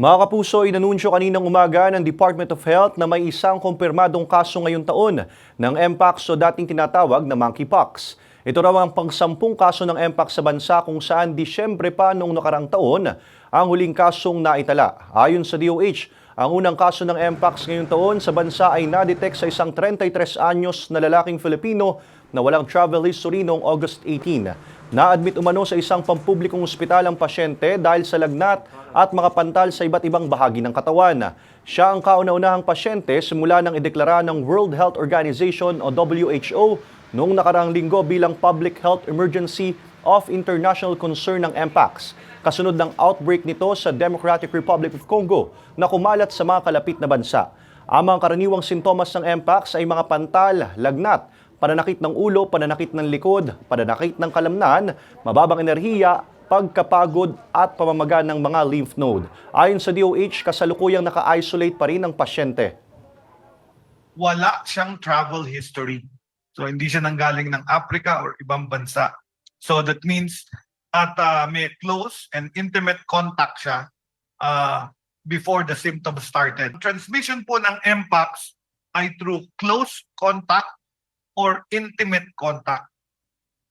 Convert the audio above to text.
Mga kapuso, inanunsyo kaninang umaga ng Department of Health na may isang kumpirmadong kaso ngayong taon ng Mpox o dating tinatawag na monkeypox. Ito raw ang pang-10 kaso ng Mpox sa bansa kung saan Disyembre pa noong nakarang taon ang huling kasong naitala. Ayon sa DOH, ang unang kaso ng Mpox ngayong taon sa bansa ay na-detect sa isang 33 anyos na lalaking Filipino na walang travel history noong August 18. Na-admit umano sa isang pampublikong ospital ang pasyente dahil sa lagnat at mga pantal sa iba't ibang bahagi ng katawan. Siya ang kauna-unahang pasyente simula ng ideklara ng World Health Organization o WHO noong nakarang linggo bilang Public Health Emergency of International Concern ng Mpox. Kasunod ng outbreak nito sa Democratic Republic of Congo na kumalat sa mga kalapit na bansa. Ang mga karaniwang sintomas ng Mpox ay mga pantal, lagnat, pananakit ng ulo, pananakit ng likod, pananakit ng kalamnan, mababang enerhiya, pagkapagod at pamamaga ng mga lymph node. Ayon sa DOH, kasalukuyang naka-isolate pa rin ang pasyente. Wala siyang travel history. So hindi siya nanggaling ng Africa or ibang bansa. So that means at may close and intimate contact siya before the symptoms started. Transmission po ng Mpox ay through close contact or intimate contact.